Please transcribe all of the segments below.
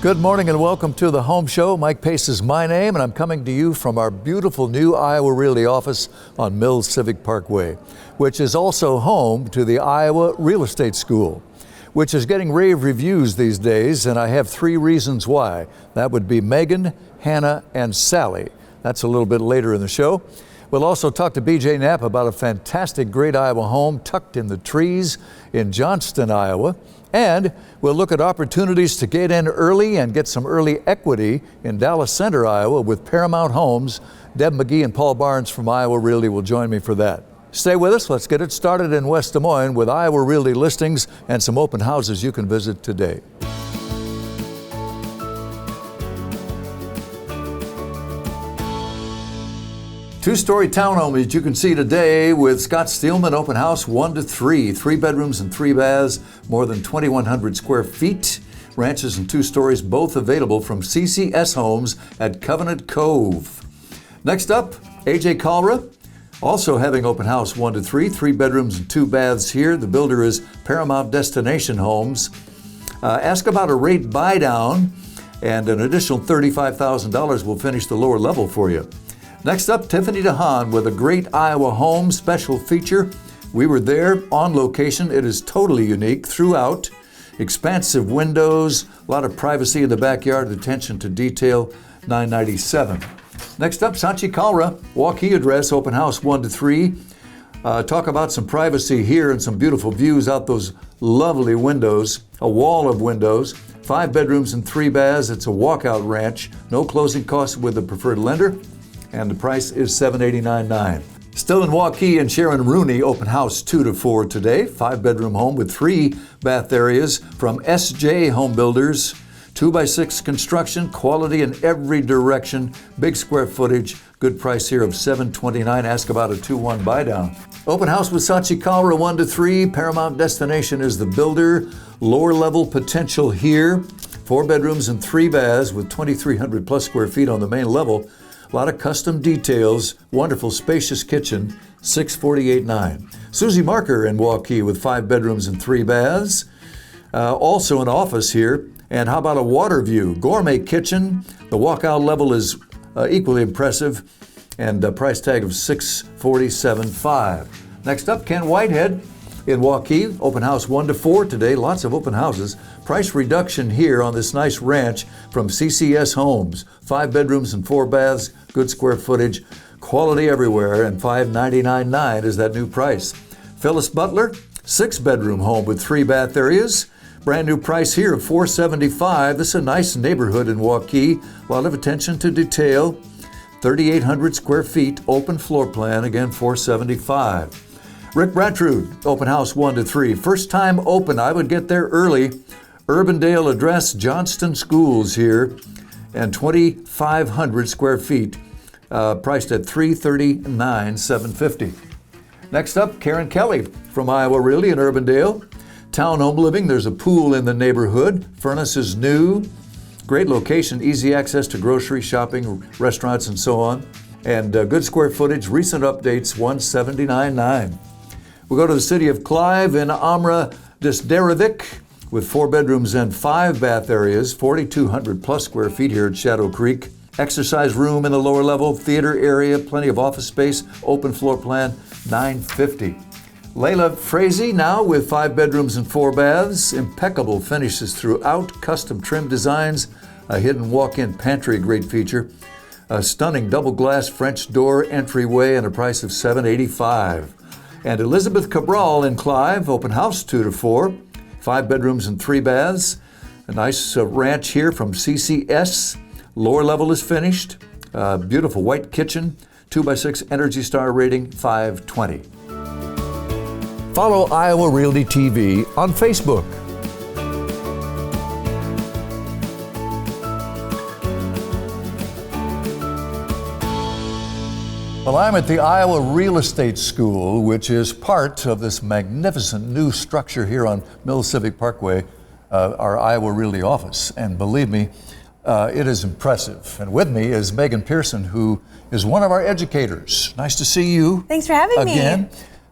Good morning and welcome to the Home Show. Mike Pace is my name, and I'm coming to you from our beautiful new Iowa Realty office on Mills Civic Parkway, which is also home to the Iowa Real Estate School, which is getting rave reviews these days, and I have three reasons why. That would be Megan, Hannah, and Sally. That's a little bit later in the show. We'll also talk to BJ Knapp about a fantastic great Iowa home tucked in the trees in Johnston, Iowa. And we'll look at opportunities to get in early and get some early equity in Dallas Center, Iowa with Paramount Homes. Deb McGee and Paul Barnes from Iowa Realty will join me for that. Stay with us. Let's get it started in West Des Moines with Iowa Realty listings and some open houses you can visit today. Two-story townhome as you can see today with Scott Steelman open house 1 to 3, 3 bedrooms and 3 baths, more than 2,100 square feet. Ranches and 2 stories, both available from CCS Homes at Covenant Cove. Next up, AJ Kalra, also having open house 1 to 3, 3 bedrooms and 2 baths here. The builder is Paramount Destination Homes. Ask about a rate buy down, and an additional $35,000 will finish the lower level for you. Next up, Tiffany DeHaan with a great Iowa home special feature. We were there on location. It is totally unique throughout. Expansive windows, a lot of privacy in the backyard, attention to detail, $997. Next up, Sachi Kalra, Waukee address, open house 1 to 3. Talk about some privacy here and some beautiful views out those lovely windows, a wall of windows, 5 bedrooms and 3 baths. It's a walkout ranch, no closing costs with the preferred lender. And the price is $789.9. Still in Waukee and Sharon Rooney, open house 2 to 4 today. 5-bedroom home with 3 bath areas from SJ Home Builders. 2x6 construction, quality in every direction, big square footage, good price here of $729. Ask about a 2-1 buy down. Open house with Sachi Kalra 1 to 3. Paramount Destination is the builder. Lower level potential here. 4 bedrooms and 3 baths with 2,300 plus square feet on the main level. A lot of custom details, wonderful spacious kitchen, $648.9. Susie Marker in Waukee with 5 bedrooms and 3 baths. Also an office here. And how about a water view? Gourmet kitchen. The walkout level is equally impressive. And a price tag of $647.5. Next up, Ken Whitehead in Waukee. Open house 1 to 4 today. Lots of open houses. Price reduction here on this nice ranch from CCS Homes. 5 bedrooms and 4 baths, good square footage, quality everywhere, and $599.9 is that new price. Phyllis Butler, 6-bedroom home with 3 bath areas. Brand new price here of $475. This is a nice neighborhood in Waukee. A lot of attention to detail. 3,800 square feet, open floor plan, again $475. Rick Bratrud, open house 1 to 3. First time open, I would get there early. Urbandale address, Johnston Schools here, and 2,500 square feet, priced at $339,750. Next up, Karen Kelly from Iowa Realty in Urbandale. Townhome living, there's a pool in the neighborhood. Furnace is new. Great location, easy access to grocery, shopping, restaurants, and so on. And good square footage, recent updates, $179.9. We'll go to the city of Clive in Amra Desderevic with 4 bedrooms and 5 bath areas, 4,200 plus square feet here at Shadow Creek. Exercise room in the lower level, theater area, plenty of office space, open floor plan, $950. Layla Frazee now with 5 bedrooms and 4 baths, impeccable finishes throughout, custom trim designs, a hidden walk-in pantry, great feature. A stunning double glass French door entryway and a price of $785. And Elizabeth Cabral in Clive, open house 2 to 4, 5 bedrooms and 3 baths. A nice ranch here from CCS. Lower level is finished. Beautiful white kitchen, 2x6 Energy Star rating, $520. Follow Iowa Realty TV on Facebook. Well, I'm at the Iowa Real Estate School, which is part of this magnificent new structure here on Mills Civic Parkway, our Iowa Realty office. And believe me, it is impressive. And with me is Megan Pearson, who is one of our educators. Nice to see you. Thanks for having me. Again.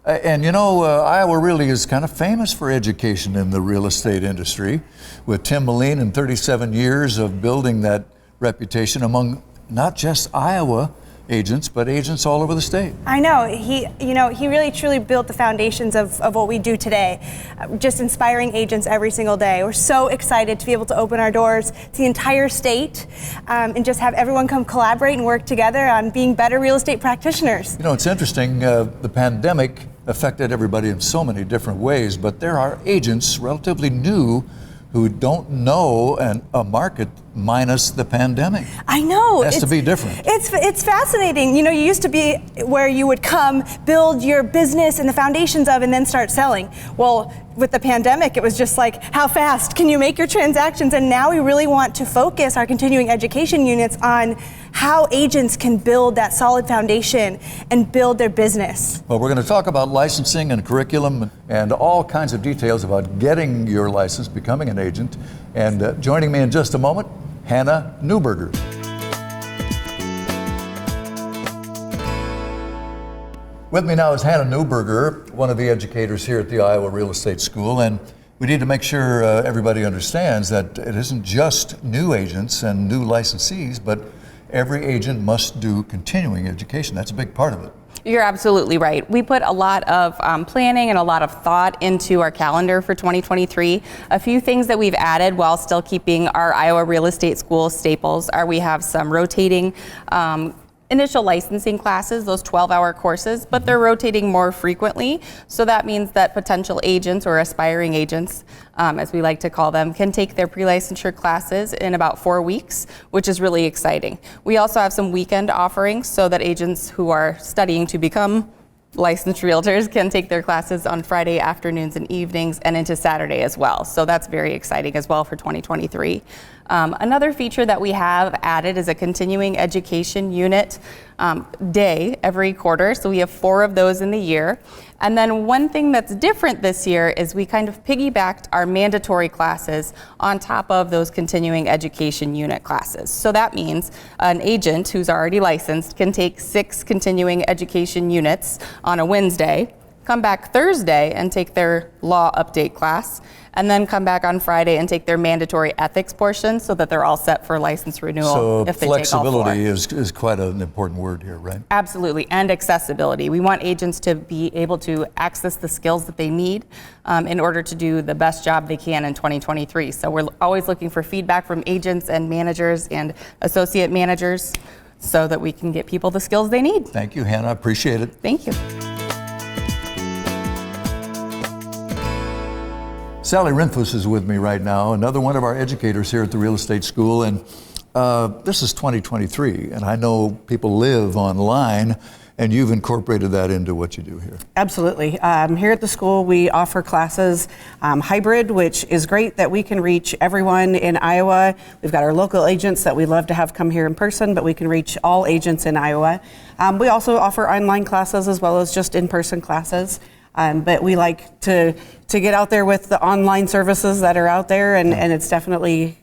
And you know, Iowa really is kind of famous for education in the real estate industry, with Tim Moline and 37 years of building that reputation among not just Iowa agents, but agents all over the state. I know. He really truly built the foundations of what we do today, just inspiring agents every single day. We're so excited to be able to open our doors to the entire state and just have everyone come collaborate and work together on being better real estate practitioners. You know, it's interesting, the pandemic affected everybody in so many different ways, but there are agents relatively new who don't know a market minus the pandemic. I know. It has to be different. It's fascinating. You know, you used to be where you would come, build your business and the foundations of, and then start selling. Well, with the pandemic, it was just like, how fast can you make your transactions? And now we really want to focus our continuing education units on how agents can build that solid foundation and build their business. Well, we're going to talk about licensing and curriculum and all kinds of details about getting your license, becoming an agent. And joining me in just a moment, Hannah Newberger. With me now is Hannah Newberger, one of the educators here at the Iowa Real Estate School, and we need to make sure everybody understands that it isn't just new agents and new licensees, but every agent must do continuing education. That's a big part of it. You're absolutely right. We put a lot of planning and a lot of thought into our calendar for 2023. A few things that we've added while still keeping our Iowa Real Estate School staples are we have some rotating initial licensing classes, those 12-hour courses, but they're rotating more frequently. So that means that potential agents or aspiring agents, as we like to call them, can take their pre-licensure classes in about 4 weeks, which is really exciting. We also have some weekend offerings so that agents who are studying to become licensed realtors can take their classes on Friday afternoons and evenings and into Saturday as well. So that's very exciting as well for 2023. Another feature that we have added is a continuing education unit day every quarter. So we have 4 of those in the year. And then one thing that's different this year is we kind of piggybacked our mandatory classes on top of those continuing education unit classes. So that means an agent who's already licensed can take 6 continuing education units on a Wednesday, come back Thursday and take their law update class, and then come back on Friday and take their mandatory ethics portion so that they're all set for license renewal if they take all 4. So flexibility is quite an important word here, right? Absolutely, and accessibility. We want agents to be able to access the skills that they need in order to do the best job they can in 2023. So we're always looking for feedback from agents and managers and associate managers so that we can get people the skills they need. Thank you, Hannah. I appreciate it. Thank you. Sally Rinfus is with me right now, another one of our educators here at the Real Estate School, and this is 2023, and I know people live online, and you've incorporated that into what you do here. Absolutely. Here at the school, we offer classes hybrid, which is great that we can reach everyone in Iowa. We've got our local agents that we love to have come here in person, but we can reach all agents in Iowa. We also offer online classes as well as just in-person classes. But we like to get out there with the online services that are out there, and it's definitely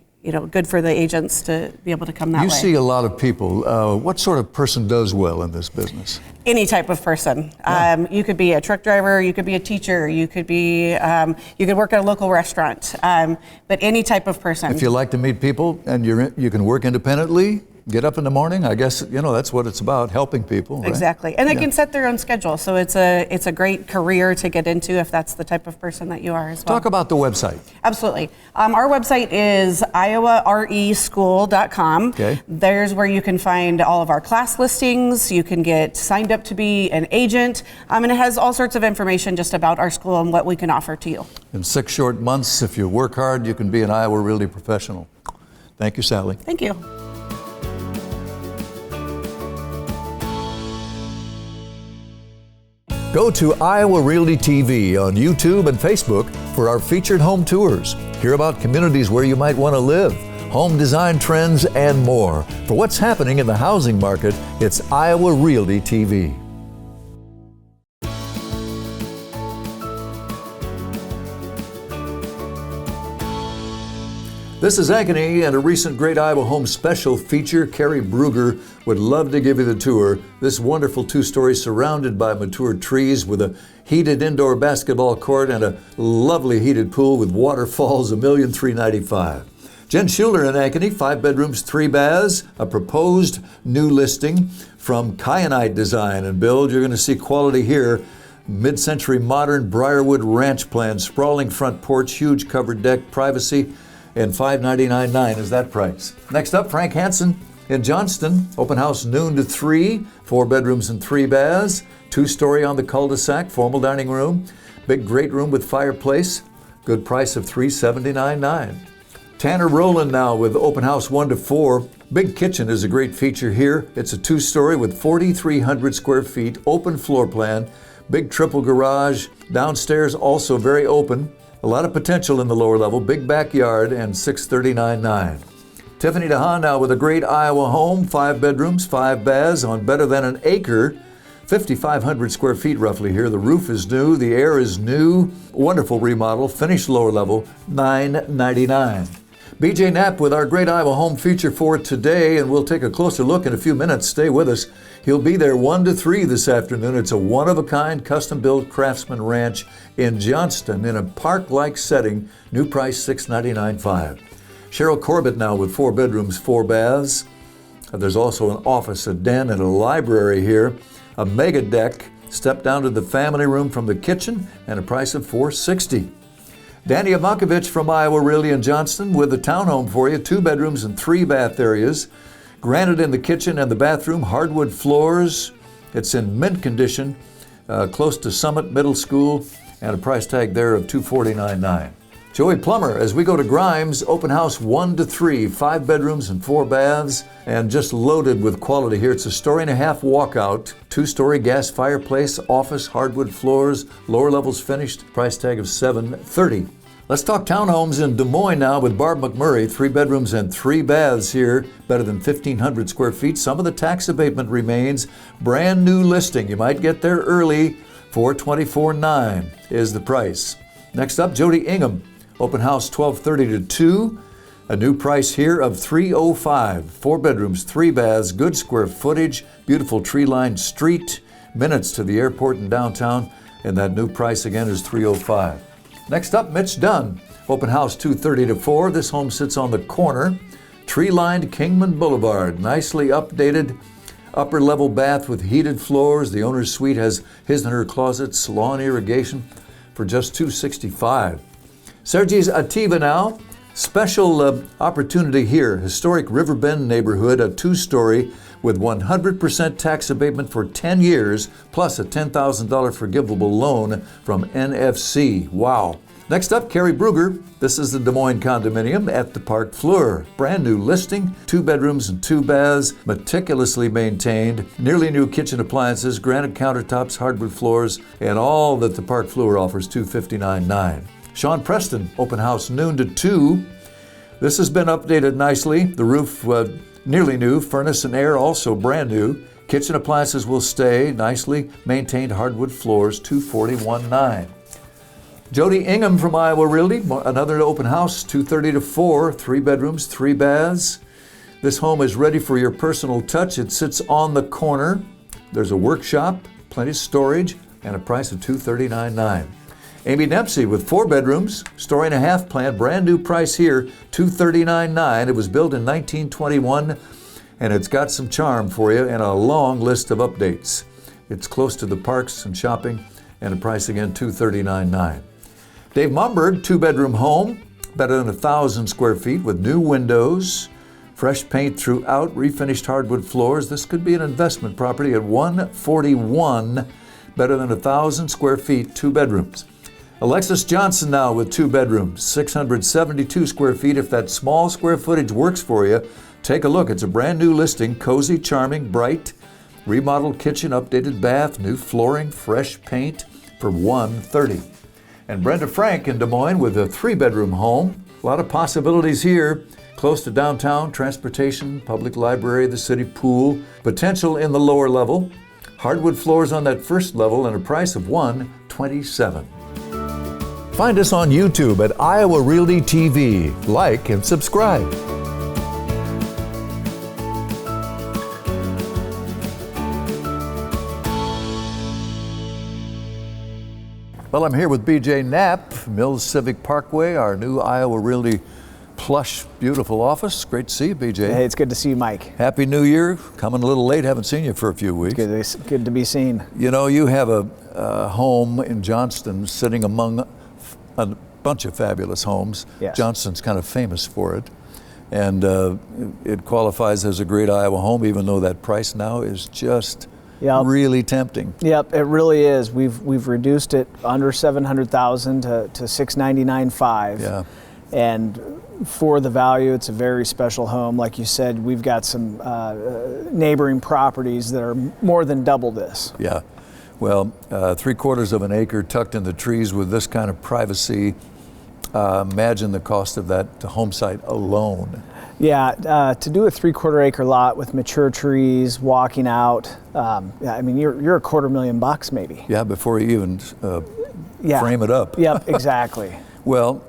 good for the agents to be able to come that way. You see a lot of people. What sort of person does well in this business? Any type of person. Yeah. You could be a truck driver, you could be a teacher, you could be you could work at a local restaurant, but any type of person. If you like to meet people and you can work independently, get up in the morning, I guess, that's what it's about, helping people. Right? Exactly. And they can set their own schedule. So it's a great career to get into if that's the type of person that you are as well. Talk about the website. Absolutely. Our website is iowareschool.com. Okay. There's where you can find all of our class listings. You can get signed up to be an agent. And it has all sorts of information just about our school and what we can offer to you. In 6 short months, if you work hard, you can be an Iowa Realty professional. Thank you, Sally. Thank you. Go to Iowa Realty TV on YouTube and Facebook for our featured home tours. Hear about communities where you might want to live, home design trends, and more. For what's happening in the housing market, it's Iowa Realty TV. This is Ankeny, and a recent Great Iowa Home Special feature, Carrie Brugger would love to give you the tour. This wonderful two-story surrounded by mature trees with a heated indoor basketball court and a lovely heated pool with waterfalls, $1,395,000. Jen Schuler in Ankeny, 5 bedrooms, 3 baths, a proposed new listing from Kyanite Design and Build. You're going to see quality here. Mid-century modern Briarwood ranch plan, sprawling front porch, huge covered deck, privacy, and $599,900 is that price. Next up, Frank Hansen in Johnston, open house noon to 3, 4 bedrooms and 3 baths, 2-story on the cul-de-sac, formal dining room, big great room with fireplace, good price of $379,900. Tanner Rowland now with open house 1 to 4. Big kitchen is a great feature here. It's a 2-story with 4,300 square feet, open floor plan, big triple garage, downstairs also very open, a lot of potential in the lower level, big backyard, and $639,900. Tiffany DeHaan now with a great Iowa home, 5 bedrooms, 5 baths on better than an acre, 5,500 square feet roughly here. The roof is new, the air is new, wonderful remodel, finished lower level, $999,000. BJ Knapp with our great Iowa home feature for today, and we'll take a closer look in a few minutes. Stay with us. He'll be there 1 to 3 this afternoon. It's a one-of-a-kind custom-built Craftsman ranch in Johnston in a park-like setting. New price $699,500. Cheryl Corbett now with 4 bedrooms, 4 baths. There's also an office, a den, and a library here. A mega deck. Step down to the family room from the kitchen, and a price of $460,000. Danny Ivankovich from Iowa Realty in Johnston with a townhome for you, 2 bedrooms and 3 bath areas. Granite in the kitchen and the bathroom, hardwood floors. It's in mint condition, close to Summit Middle School, and a price tag there of $249,900. Joey Plummer, as we go to Grimes, open house 1 to 3, 5 bedrooms and 4 baths, and just loaded with quality here. It's a 1.5-story walkout, 2-story gas fireplace, office, hardwood floors, lower levels finished, price tag of $730,000. Let's talk townhomes in Des Moines now with Barb McMurray, 3 bedrooms and 3 baths here, better than 1,500 square feet. Some of the tax abatement remains. Brand new listing. You might get there early. $424,900 is the price. Next up, Jody Ingham, open house 12:30 to 2. A new price here of $305,000. 4 bedrooms, 3 baths, good square footage, beautiful tree-lined street, minutes to the airport in downtown, and that new price again is $305,000. Next up, Mitch Dunn, open house 2:30 to 4. This home sits on the corner, tree-lined Kingman Boulevard, nicely updated upper level bath with heated floors. The owner's suite has his and her closets, lawn irrigation for just $265,000. Sergey's Ativa now, special opportunity here, historic Riverbend neighborhood, a 2-story with 100% tax abatement for 10 years, plus a $10,000 forgivable loan from NFC. Wow. Next up, Carrie Bruger. This is the Des Moines condominium at the Park Fleur. Brand new listing, 2 bedrooms and 2 baths, meticulously maintained, nearly new kitchen appliances, granite countertops, hardwood floors, and all that the Park Fleur offers, $259,900. Sean Preston, open house noon to 2. This has been updated nicely. The roof nearly new, furnace and air also brand new. Kitchen appliances will stay, nicely maintained hardwood floors, $241,900. Jody Ingham from Iowa Realty, another open house, 2:30 to 4, 3 bedrooms, 3 baths. This home is ready for your personal touch. It sits on the corner. There's a workshop, plenty of storage, and a price of $239,900. Amy Dempsey with 4 bedrooms, 1.5-story plan, brand new price here, $239,900. It was built in 1921, and it's got some charm for you and a long list of updates. It's close to the parks and shopping, and a price again, $239,900. Dave Momberg, 2-bedroom home, better than 1,000 square feet with new windows, fresh paint throughout, refinished hardwood floors. This could be an investment property at $141,000, better than 1,000 square feet, 2 bedrooms. Alexis Johnson now with 2 bedrooms, 672 square feet. If that small square footage works for you, take a look. It's a brand new listing, cozy, charming, bright, remodeled kitchen, updated bath, new flooring, fresh paint for $130,000. And Brenda Frank in Des Moines with a 3-bedroom home. A lot of possibilities here. Close to downtown, transportation, public library, the city pool, potential in the lower level, hardwood floors on that first level, and a price of $127,000. Find us on YouTube at Iowa Realty TV. Like and subscribe. Well, I'm here with BJ Knapp, Mills Civic Parkway, our new Iowa Realty plush, beautiful office. Great to see you, BJ. Hey, it's good to see you, Mike. Happy New Year. Coming a little late, haven't seen you for a few weeks. It's good to be seen. You know, you have a home in Johnston sitting among a bunch of fabulous homes. Yes. Johnston's kind of famous for it. And it qualifies as a great Iowa home, even though that price now is just really tempting. Yep, it really is. We've reduced it under $700,000 to $699,500. Yeah. And for the value, it's a very special home. Like you said, we've got some neighboring properties that are more than double this. Yeah. Well, 3/4 of an acre tucked in the trees with this kind of privacy. Imagine the cost of that home site alone. Yeah, to do a 3/4 acre lot with mature trees, walking out, I mean, you're $250,000 maybe. Yeah, before you even frame it up. Yep, exactly. Well,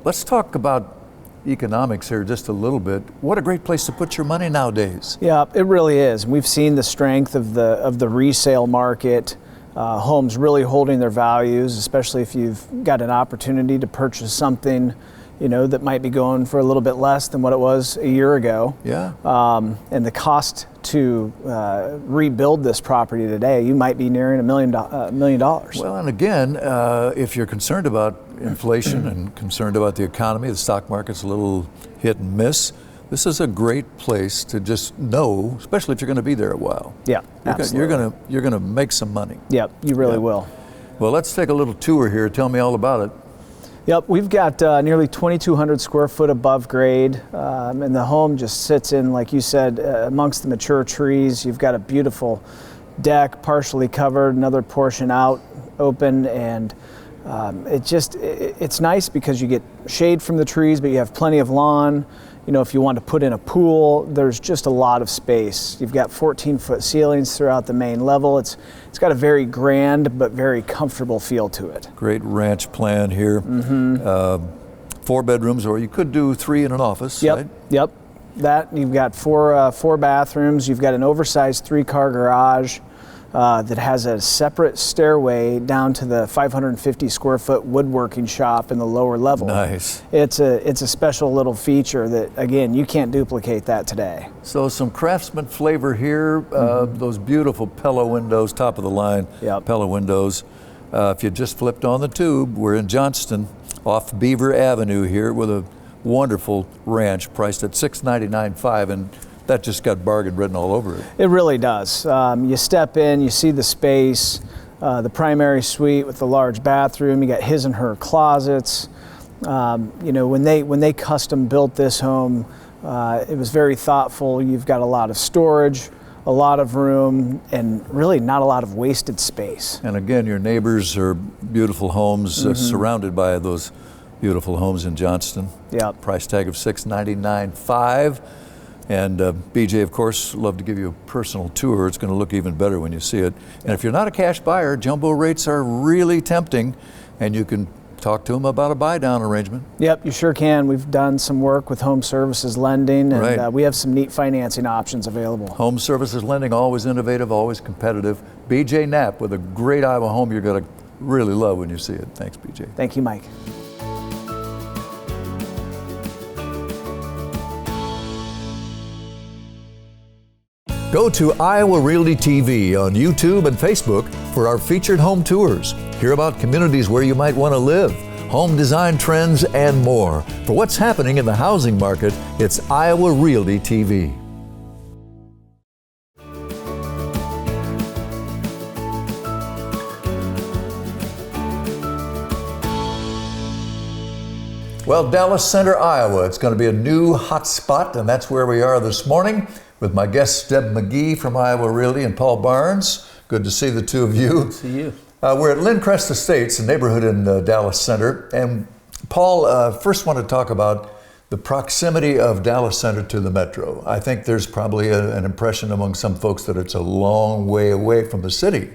let's talk about economics here just a little bit. What a great place to put your money nowadays. Yeah, it really is. We've seen the strength of the resale market. Homes really holding their values, especially if you've got an opportunity to purchase something, you know, that might be going for a little bit less than what it was a year ago. Yeah. And the cost to rebuild this property today, you might be nearing $1 million. Well, and again, if you're concerned about inflation and concerned about the economy, the stock market's a little hit and miss. This is a great place to just know, especially if you're going to be there a while. Yeah, absolutely. You're going to make some money. Yep, you really will. Well, let's take a little tour here. Tell me all about it. Yep, we've got nearly 2,200 square foot above grade, and the home just sits in, like you said, amongst the mature trees. You've got a beautiful deck, partially covered, another portion out, open, and it's nice because you get shade from the trees, but you have plenty of lawn. You know, if you want to put in a pool, there's just a lot of space. You've got 14-foot ceilings throughout the main level. It's got a very grand but very comfortable feel to it. Great ranch plan here. Mm-hmm. 4 bedrooms, or you could do 3 in an office, right? Yep. That you've got four bathrooms. You've got an oversized 3-car garage that has a separate stairway down to the 550 square foot woodworking shop in the lower level. Nice. It's a special little feature that, again, you can't duplicate that today. So some craftsman flavor here. Those beautiful Pella windows, top of the line. Yep. Pella windows. If you just flipped on the tube, we're in Johnston, off Beaver Avenue here, with a wonderful ranch priced at $699,500, and that just got bargain written all over it. It really does. You step in, you see the space, the primary suite with the large bathroom. You got his and her closets. You know, when they custom built this home, it was very thoughtful. You've got a lot of storage, a lot of room, and really not a lot of wasted space. And again, your neighbors are beautiful homes surrounded by those beautiful homes in Johnston. Yep. Price tag of $699,500. And BJ, of course, love to give you a personal tour. It's going to look even better when you see it. And if you're not a cash buyer, jumbo rates are really tempting, and you can talk to them about a buy-down arrangement. Yep, you sure can. We've done some work with home services lending, and Right. We have some neat financing options available. Home services lending, always innovative, always competitive. BJ Knapp with a great Iowa home you're going to really love when you see it. Thanks, BJ. Thank you, Mike. Go to Iowa Realty TV on YouTube and Facebook for our featured home tours. Hear about communities where you might want to live, home design trends, and more. For what's happening in the housing market, it's Iowa Realty TV. Well, Dallas Center, Iowa, it's going to be a new hot spot, and that's where we are this morning with my guests, Deb McGee from Iowa Realty and Paul Barnes. Good to see the two of you. Good to see you. We're at Lindcrest Estates, a neighborhood in Dallas Center. And Paul, first want to talk about the proximity of Dallas Center to the metro. I think there's probably an impression among some folks that it's a long way away from the city.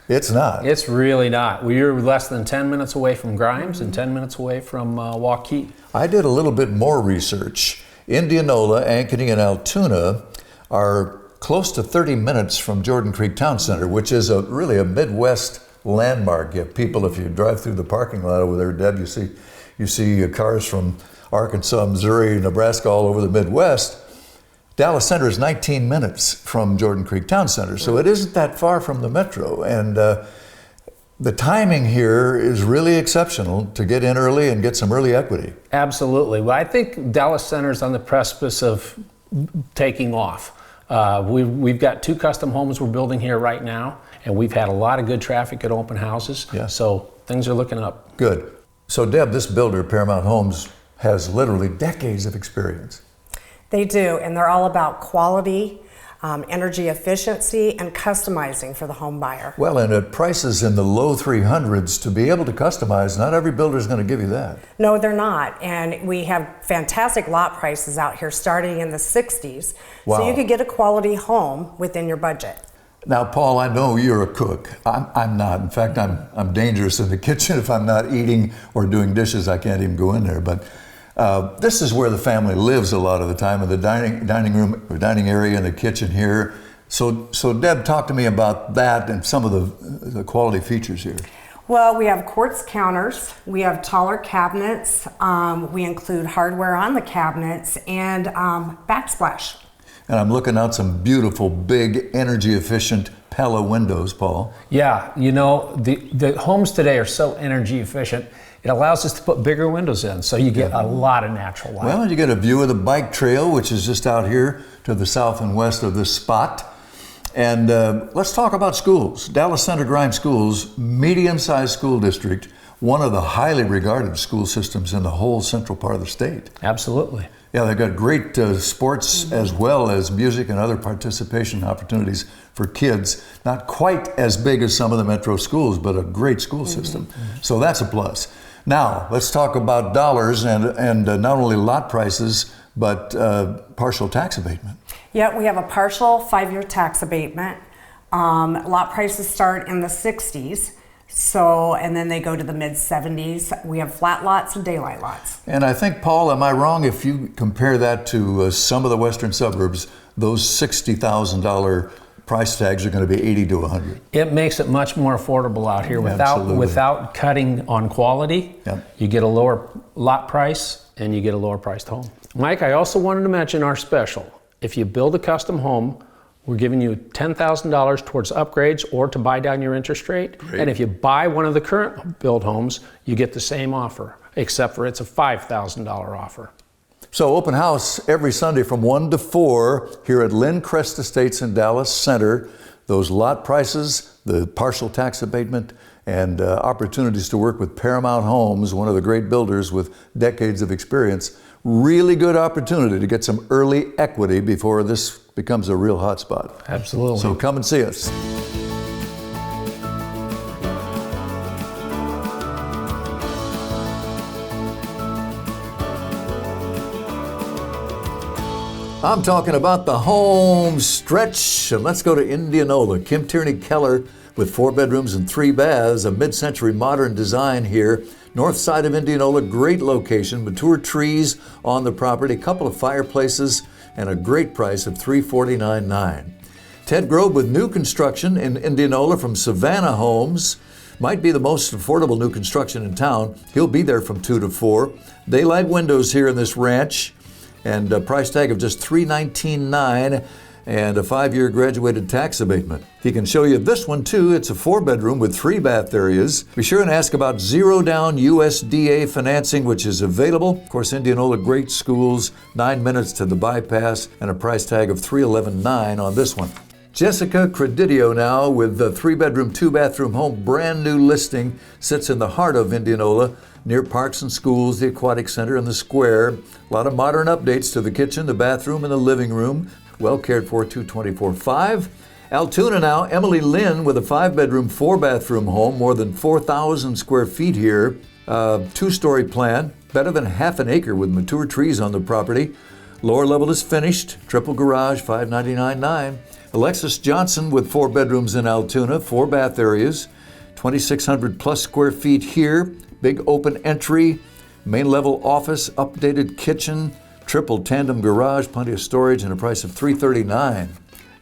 It's not. It's really not. We're less than 10 minutes away from Grimes and 10 minutes away from Waukee. I did a little bit more research. Indianola, Ankeny, and Altoona are close to 30 minutes from Jordan Creek Town Center, which is really a Midwest landmark. You have people, if you drive through the parking lot over there, Deb, you see cars from Arkansas, Missouri, Nebraska, all over the Midwest. Dallas Center is 19 minutes from Jordan Creek Town Center, so it isn't that far from the metro. And the timing here is really exceptional to get in early and get some early equity. Absolutely. Well, I think Dallas Center is on the precipice of taking off. We've got 2 custom homes we're building here right now, and we've had a lot of good traffic at open houses. Yeah. So things are looking up. Good. So Deb, this builder, Paramount Homes, has literally decades of experience. They do, and they're all about quality, energy efficiency, and customizing for the home buyer. Well, and at prices in the low 300s, to be able to customize, not every builder is going to give you that. No, they're not, and we have fantastic lot prices out here starting in the 60s. Wow. So you could get a quality home within your budget. Now, Paul, I know you're a cook. I'm not. In fact, I'm dangerous in the kitchen. If I'm not eating or doing dishes, I can't even go in there. But this is where the family lives a lot of the time, in the dining room, or dining area, in the kitchen here. So Deb, talk to me about that and some of the quality features here. Well, we have quartz counters, we have taller cabinets, we include hardware on the cabinets, and backsplash. And I'm looking out some beautiful, big, energy-efficient Pella windows, Paul. Yeah, you know, the homes today are so energy efficient, it allows us to put bigger windows in, so you get a lot of natural light. Well, you get a view of the bike trail, which is just out here to the south and west of this spot. And let's talk about schools. Dallas Center Grimes Schools, medium-sized school district, one of the highly regarded school systems in the whole central part of the state. Absolutely. Yeah, they've got great sports as well as music and other participation opportunities for kids. Not quite as big as some of the metro schools, but a great school system. So that's a plus. Now, let's talk about dollars and not only lot prices, but partial tax abatement. Yeah, we have a partial 5-year tax abatement. Lot prices start in the 60s. So, and then they go to the mid 70s. We have flat lots and daylight lots. And I think, Paul, am I wrong if you compare that to some of the western suburbs, those $60,000 price tags are going to be 80 to 100. It makes it much more affordable out here without cutting on quality. Yep. You get a lower lot price and you get a lower priced home. Mike, I also wanted to mention our special. If you build a custom home, we're giving you $10,000 towards upgrades or to buy down your interest rate. Great. And if you buy one of the current build homes, you get the same offer, except for it's a $5,000 offer. So open house every Sunday from 1 to 4 here at Lynn Crest Estates in Dallas Center. Those lot prices, the partial tax abatement, and opportunities to work with Paramount Homes, one of the great builders with decades of experience. Really good opportunity to get some early equity before this becomes a real hot spot. Absolutely. So come and see us. I'm talking about the home stretch, and let's go to Indianola. Kim Tierney Keller with 4 bedrooms and 3 baths, a mid-century modern design here. North side of Indianola, great location, mature trees on the property, a couple of fireplaces, and a great price of $349,900. Ted Grove with new construction in Indianola from Savannah Homes. Might be the most affordable new construction in town. He'll be there from 2 to 4. Daylight windows here in this ranch, and a price tag of just $319,900 and a 5-year graduated tax abatement. He can show you this one too. It's a 4-bedroom with 3 bath areas. Be sure and ask about zero down USDA financing, which is available. Of course, Indianola, great schools, 9 minutes to the bypass, and a price tag of $311,900 on this one. Jessica Credidio now with the 3-bedroom, 2-bathroom home, brand new listing, sits in the heart of Indianola, near parks and schools, the aquatic center, and the square. A lot of modern updates to the kitchen, the bathroom, and the living room. Well cared for, 224.5. Altoona now, Emily Lynn with a 5-bedroom, 4-bathroom home, more than 4,000 square feet here. 2-story plan, better than half an acre with mature trees on the property. Lower level is finished, triple garage, $599,900. Alexis Johnson with 4 bedrooms in Altoona, 4 bath areas, 2,600 plus square feet here. Big open entry, main level office, updated kitchen, triple tandem garage, plenty of storage, and a price of $339,000.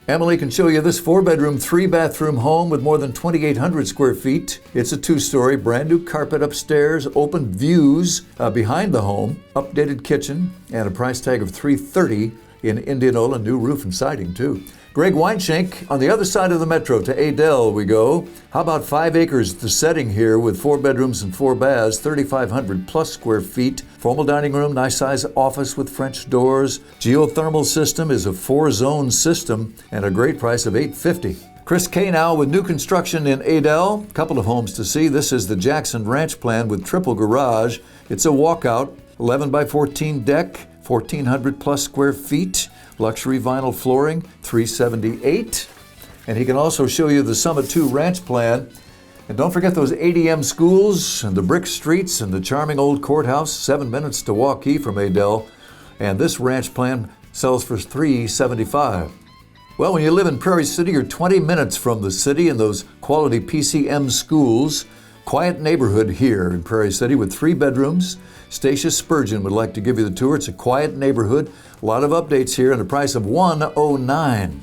Emily can show you this 4-bedroom, 3-bathroom home with more than 2,800 square feet. It's a 2-story, brand new carpet upstairs, open views behind the home, updated kitchen, and a price tag of $330 in Indianola, new roof and siding too. Greg Weinshank, on the other side of the metro to Adel we go. How about 5 acres, the setting here with 4 bedrooms and 4 baths, 3,500 plus square feet. Formal dining room, nice size office with French doors. Geothermal system is a 4-zone system and a great price of $850. Chris K now with new construction in Adel. Couple of homes to see. This is the Jackson Ranch plan with triple garage. It's a walkout, 11 by 14 deck, 1,400 plus square feet. Luxury vinyl flooring, $378. And he can also show you the Summit 2 ranch plan. And don't forget those ADM schools and the brick streets and the charming old courthouse, 7 minutes to Waukee from Adel. And this ranch plan sells for $375. Well, when you live in Prairie City, you're 20 minutes from the city and those quality PCM schools. Quiet neighborhood here in Prairie City with 3 bedrooms. Stacia Spurgeon would like to give you the tour. It's a quiet neighborhood. A lot of updates here and a price of $109.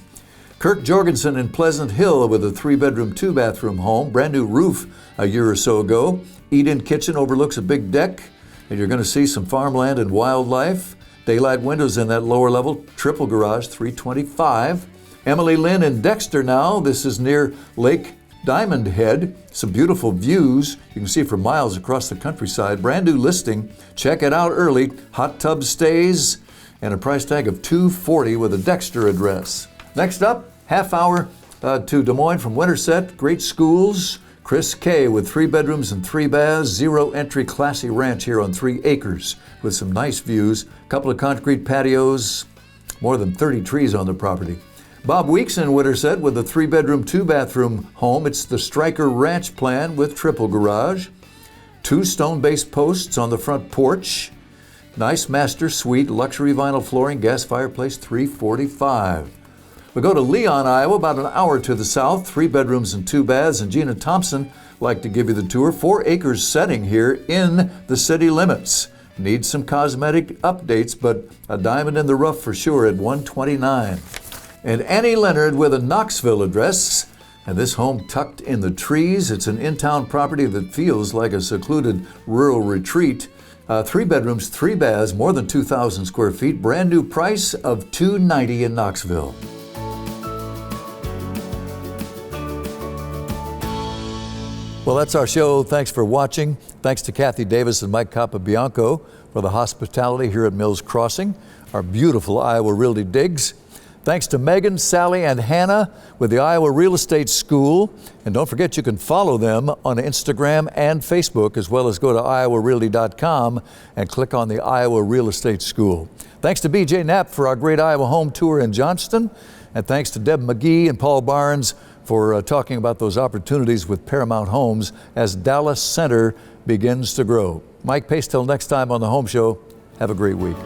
Kirk Jorgensen in Pleasant Hill with a 3-bedroom, 2-bathroom home. Brand new roof a year or so ago. Eat-in kitchen overlooks a big deck. And you're going to see some farmland and wildlife. Daylight windows in that lower level. Triple garage, $325. Emily Lynn in Dexter now. This is near Lake Diamond Head. Some beautiful views. You can see for miles across the countryside. Brand new listing. Check it out early. Hot tub stays and a price tag of $240 with a Dexter address. Next up, half hour to Des Moines from Winterset. Great schools. Chris K with 3 bedrooms and 3 baths. 0 entry classy ranch here on 3 acres with some nice views. Couple of concrete patios. More than 30 trees on the property. Bob Weeks in Winterset with a 3-bedroom, 2-bathroom home. It's the Stryker Ranch plan with triple garage. 2 stone-based posts on the front porch. Nice master suite, luxury vinyl flooring, gas fireplace, $345. We go to Leon, Iowa, about an hour to the south. 3 bedrooms and 2 baths. And Gina Thompson like to give you the tour. 4 acres setting here in the city limits. Needs some cosmetic updates, but a diamond in the rough for sure at $129. And Annie Leonard with a Knoxville address. And this home tucked in the trees. It's an in-town property that feels like a secluded rural retreat. 3 bedrooms, 3 baths, more than 2,000 square feet. Brand new price of $290 in Knoxville. Well, that's our show. Thanks for watching. Thanks to Kathy Davis and Mike Capabianco for the hospitality here at Mills Crossing, our beautiful Iowa Realty digs. Thanks to Megan, Sally, and Hannah with the Iowa Real Estate School. And don't forget you can follow them on Instagram and Facebook, as well as go to iowarealty.com and click on the Iowa Real Estate School. Thanks to BJ Knapp for our great Iowa home tour in Johnston. And thanks to Deb McGee and Paul Barnes for talking about those opportunities with Paramount Homes as Dallas Center begins to grow. Mike Pace, till next time on The Home Show, have a great week.